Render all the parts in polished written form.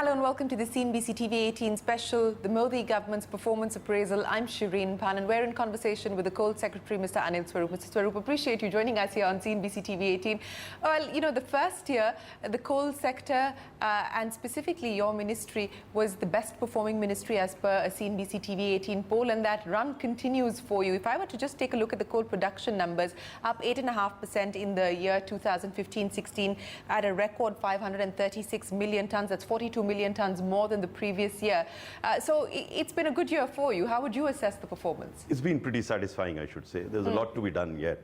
Hello and welcome to the CNBC TV 18 special, the Modi government's performance appraisal. I'm Shereen, Bhan, and we're in conversation with the Coal Secretary, Mr. Anil Swarup. Mr. Swarup, appreciate you joining us here on CNBC TV 18. Well, you know, the first year, the coal sector and specifically your ministry was the best performing ministry as per a CNBC TV 18 poll, and that run continues for you. If I were to just take a look at the coal production numbers, up 8.5% in the year 2015-16 at a record 536 million tonnes. That's 42 million tonnes more than the previous year. So it's been a good year for you. How would you assess the performance? It's been pretty satisfying, I should say. There's a lot to be done yet,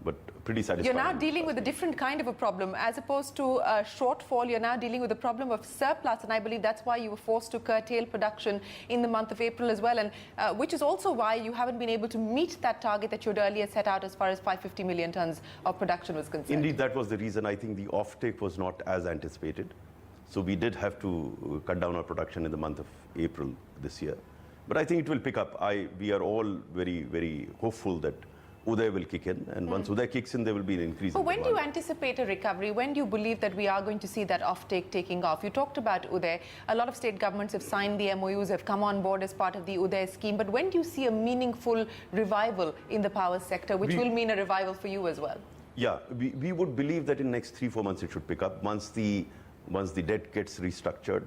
but pretty satisfying. You're now dealing with a different kind of a problem. As opposed to a shortfall, you're now dealing with a problem of surplus, and I believe that's why you were forced to curtail production in the month of April as well, and which is also why you haven't been able to meet that target that you'd earlier set out as far as 550 million tonnes of production was concerned. Indeed, that was the reason. I think the offtake was not as anticipated. So we did have to cut down our production in the month of April this year. But I think it will pick up. We are all very, very hopeful that Uday will kick in. And once Uday kicks in, there will be an increase in when demand. do you anticipate a recovery? When do you believe that we are going to see that offtake taking off? You talked about Uday. A lot of state governments have signed the MOUs, have come on board as part of the Uday scheme. But when do you see a meaningful revival in the power sector, which will mean a revival for you as well? Yeah, we would believe that in the next 3-4 months it should pick up. Once the debt gets restructured,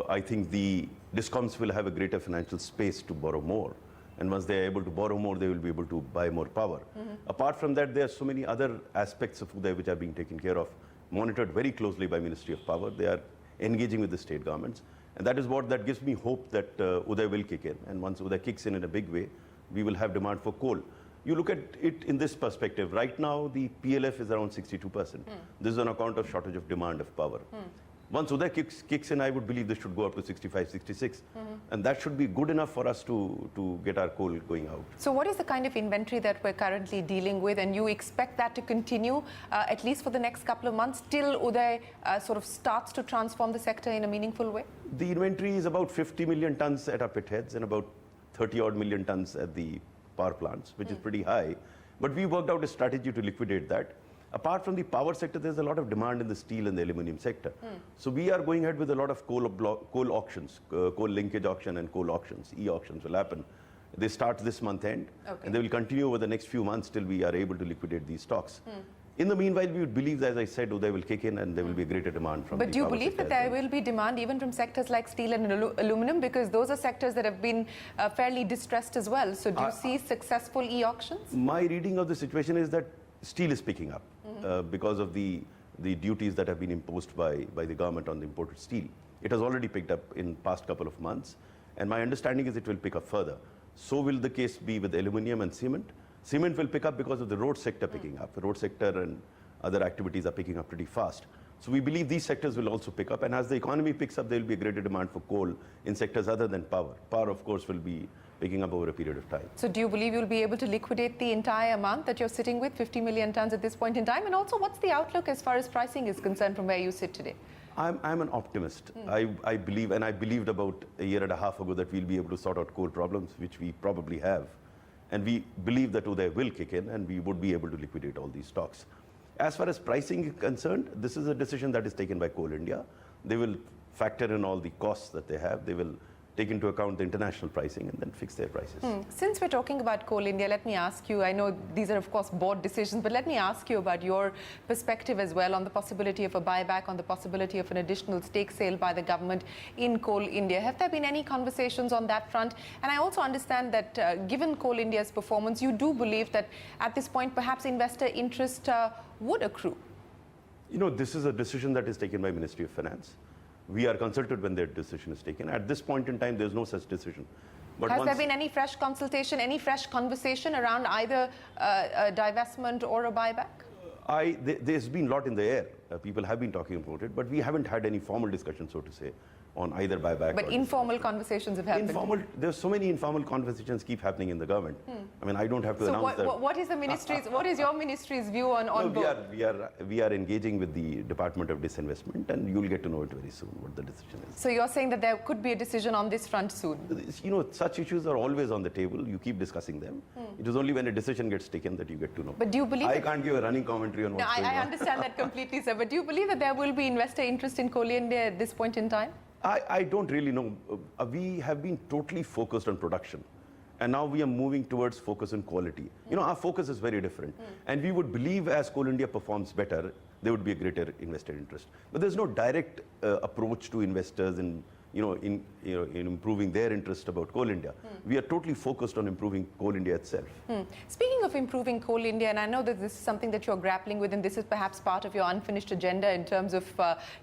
I think the DISCOMs will have a greater financial space to borrow more. And once they are able to borrow more, they will be able to buy more power. Apart from that, there are so many other aspects of Uday which are being taken care of, monitored very closely by Ministry of Power. They are engaging with the state governments. And that gives me hope that Uday will kick in. And once Uday kicks in a big way, we will have demand for coal. You look at it in this perspective. Right now, the PLF is around 62%. This is on account of shortage of demand of power. Once Uday kicks in, I would believe this should go up to 65, 66. And that should be good enough for us to get our coal going out. So what is the kind of inventory that we're currently dealing with? And you expect that to continue, at least for the next couple of months, till Uday sort of starts to transform the sector in a meaningful way? The inventory is about 50 million tonnes at our pit heads and about 30-odd million tonnes at the power plants, which is pretty high. But we worked out a strategy to liquidate that. Apart from the power sector, there's a lot of demand in the steel and the aluminum sector. So we are going ahead with a lot of coal auctions, coal linkage auction and coal auctions. E-auctions will happen. They start this month end, and they will continue over the next few months till we are able to liquidate these stocks. In the meanwhile, we would believe, as I said, Uday will kick in and there will be a greater demand from the power sector. But do you believe that there will be demand even from sectors like steel and aluminum? Because those are sectors that have been fairly distressed as well. So do you see successful e-auctions? My reading of the situation is that steel is picking up because of the duties that have been imposed by the government on the imported steel. It has already picked up in past couple of months. And my understanding is it will pick up further. So will the case be with aluminum and cement. Cement will pick up because of the road sector picking up. The road sector and other activities are picking up pretty fast. So we believe these sectors will also pick up. And as the economy picks up, there will be a greater demand for coal in sectors other than power. Power, of course, will be picking up over a period of time. So do you believe you'll be able to liquidate the entire amount that you're sitting with, 50 million tonnes at this point in time? And also, what's the outlook as far as pricing is concerned from where you sit today? I'm an optimist. I believe, and I believed about a year and a half ago that we'll be able to sort out coal problems, which we probably have. And we believe that Uday will kick in and we would be able to liquidate all these stocks. As far as pricing is concerned, this is a decision that is taken by Coal India. They will factor in all the costs that they have. They will take into account the international pricing and then fix their prices. Since we're talking about Coal India, let me ask you, I know these are of course board decisions, but let me ask you about your perspective as well on the possibility of a buyback, on the possibility of an additional stake sale by the government in Coal India. Have there been any conversations on that front? And I also understand that given Coal India's performance, you do believe that at this point perhaps investor interest would accrue. You know, this is a decision that is taken by Ministry of Finance. We are consulted when their decision is taken. At this point in time, there's no such decision. But has there been any fresh consultation, any fresh conversation around either a divestment or a buyback? There's been a lot in the air. People have been talking about it, but we haven't had any formal discussion, so to say, on either buyback. But informal conversations have happened. There's so many informal conversations keep happening in the government. I mean, I don't have to announce that. What is the ministry's? What is your ministry's view on both? We are engaging with the Department of Disinvestment, and you'll get to know it very soon what the decision is. So you're saying that there could be a decision on this front soon? You know, such issues are always on the table. You keep discussing them. It is only when a decision gets taken that you get to know. But do you believe? I can't give a running commentary on what's going on. I understand that completely, sir. But do you believe that there will be investor interest in Coal India at this point in time? I don't really know. We have been totally focused on production. And now we are moving towards focus on quality. You know, our focus is very different. And we would believe as Coal India performs better, there would be a greater investor interest. But there's no direct approach to investors in improving their interest about Coal India. We are totally focused on improving Coal India itself. Speaking of improving Coal India, and I know that this is something that you're grappling with, and this is perhaps part of your unfinished agenda in terms of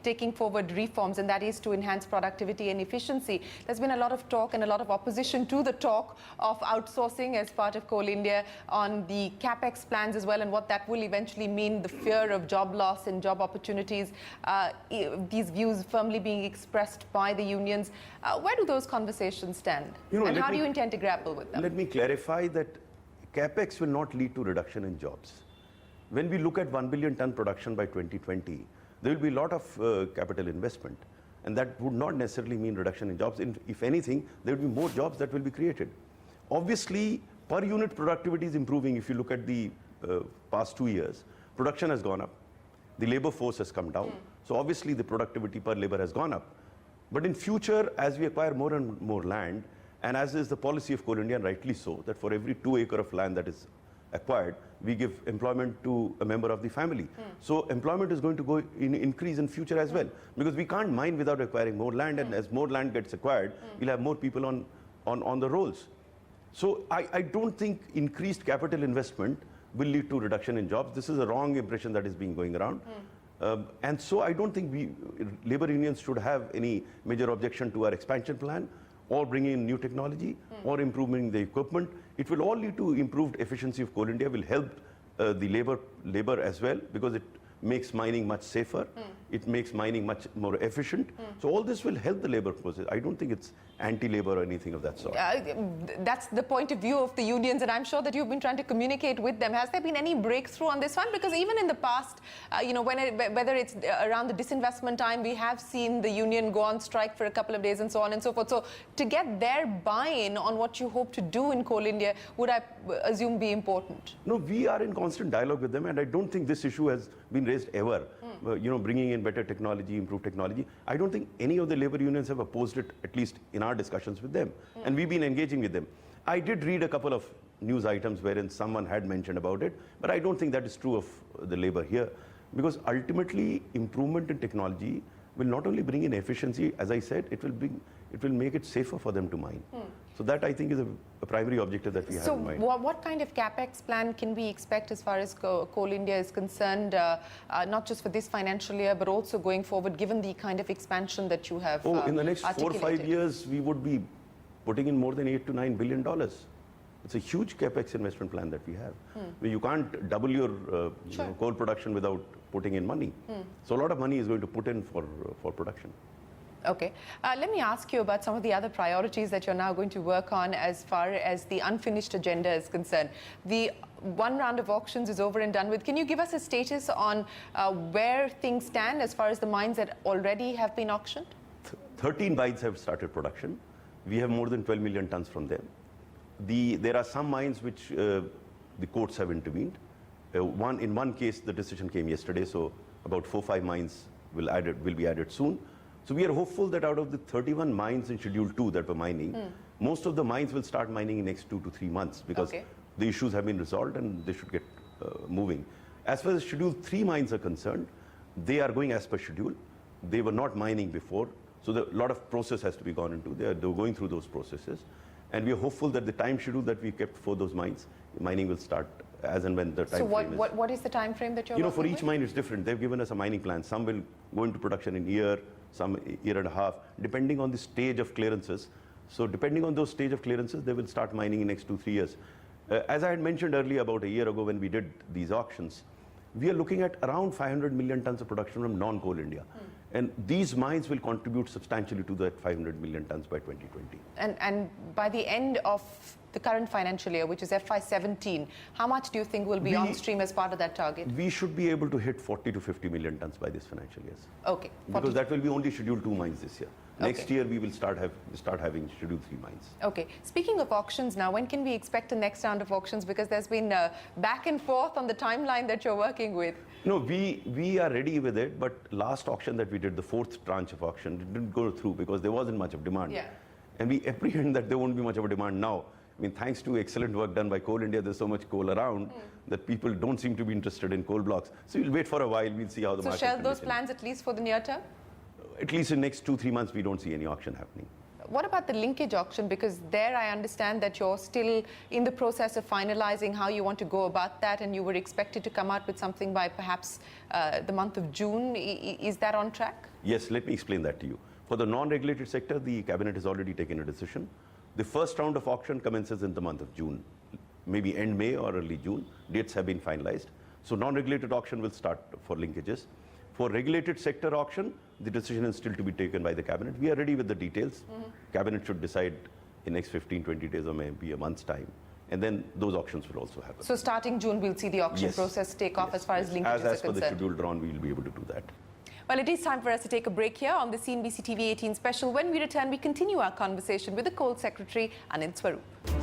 taking forward reforms, and that is to enhance productivity and efficiency. There's been a lot of talk and a lot of opposition to the talk of outsourcing as part of Coal India on the capex plans as well, and what that will eventually mean, the fear of job loss and job opportunities, these views firmly being expressed by the unions. Where do those conversations stand? And how do you intend to grapple with them? Let me clarify that capex will not lead to reduction in jobs. When we look at 1 billion ton production by 2020, there will be a lot of capital investment. And that would not necessarily mean reduction in jobs. If anything, there will be more jobs that will be created. Obviously, per unit productivity is improving. If you look at the past 2 years, production has gone up. The labor force has come down. So obviously, the productivity per labor has gone up. But in future, as we acquire more and more land, and as is the policy of Coal India, and rightly so, that for every 2 acre of land that is acquired, we give employment to a member of the family. So employment is going to increase in future as well, because we can't mine without acquiring more land, and as more land gets acquired, we'll have more people on the rolls. So I don't think increased capital investment will lead to reduction in jobs. This is a wrong impression that is being going around. And so I don't think labor unions should have any major objection to our expansion plan or bringing in new technology or improving the equipment. It will all lead to improved efficiency of Coal India, will help the labor as well, because it makes mining much safer. It makes mining much more efficient. So all this will help the labor process. I don't think it's anti-labor or anything of that sort. That's the point of view of the unions, and I'm sure that you've been trying to communicate with them. Has there been any breakthrough on this one? Because even in the past, whether it's around the disinvestment time, we have seen the union go on strike for a couple of days and so on and so forth. So to get their buy-in on what you hope to do in Coal India would, I assume, be important? No, we are in constant dialogue with them, and I don't think this issue has been raised ever. Bringing in better technology, improved technology. I don't think any of the labor unions have opposed it, at least in our discussions with them. And we've been engaging with them. I did read a couple of news items wherein someone had mentioned about it, but I don't think that is true of the labor here. Because ultimately, improvement in technology will not only bring in efficiency, as I said, it will make it safer for them to mine. So that, I think, is a primary objective that we have in mind. So what kind of capex plan can we expect as far as Coal India is concerned, not just for this financial year, but also going forward, given the kind of expansion that you have in the next 4 or 5 years, we would be putting in more than $8 to $9 billion. It's a huge capex investment plan that we have. You can't double your coal production without putting in money. So a lot of money is going to put in for production. Okay. Let me ask you about some of the other priorities that you're now going to work on as far as the unfinished agenda is concerned. The one round of auctions is over and done with. Can you give us a status on where things stand as far as the mines that already have been auctioned? 13 mines have started production. We have more than 12 million tons from them. There are some mines which the courts have intervened. In one case, the decision came yesterday, so about 4 or 5 mines will be added soon. So we are hopeful that out of the 31 mines in Schedule 2 that were mining, most of the mines will start mining in the next 2 to 3 months, because the issues have been resolved and they should get moving. As far as Schedule 3 mines are concerned, they are going as per schedule. They were not mining before, so a lot of process has to be gone into. They're going through those processes. And we are hopeful that the time schedule that we kept for those mines, mining will start as and when the time frame is. So what is the time frame that you're working for each with? mine it's different. They've given us a mining plan. Some will go into production in a year, some year and a half, depending on the stage of clearances. So depending on those stage of clearances, they will start mining in the next 2 to 3 years. As I had mentioned earlier, about a year ago when we did these auctions, we are looking at around 500 million tons of production from non-coal India. And these mines will contribute substantially to that 500 million tons by 2020. And by the end of the current financial year, which is FY17, how much do you think will be on stream as part of that target? We should be able to hit 40 to 50 million tons by this financial year. Okay. Because that will be only Schedule 2 mines this year. Next year, we will start having Schedule 3 mines. Okay. Speaking of auctions now, when can we expect the next round of auctions? Because there's been back and forth on the timeline that you're working with. No, we are ready with it, but last auction that we did the fourth tranche of auction. It didn't go through because there wasn't much of demand. Yeah. And we apprehend that there won't be much of a demand now. I mean, thanks to excellent work done by Coal India, there's so much coal around that people don't seem to be interested in coal blocks. So we'll wait for a while, we'll see how the So market shelve those conditions. plans at least for the near term? At least in the next 2-3 months, we don't see any auction happening. What about the linkage auction? Because there I understand that you're still in the process of finalizing how you want to go about that, and you were expected to come out with something by perhaps the month of June. Is that on track? Yes, let me explain that to you. For the non-regulated sector, the cabinet has already taken a decision. The first round of auction commences in the month of June, maybe end May or early June. Dates have been finalized. So non-regulated auction will start for linkages. For regulated sector auction, the decision is still to be taken by the cabinet. We are ready with the details. Cabinet should decide in next 15-20 days or maybe a month's time. And then those auctions will also happen. So starting June, we'll see the auction process take off as far as linkages are concerned. As per the schedule drawn, we will be able to do that. Well, it is time for us to take a break here on the CNBC TV 18 special. When we return, we continue our conversation with the Coal Secretary, Anil Swarup.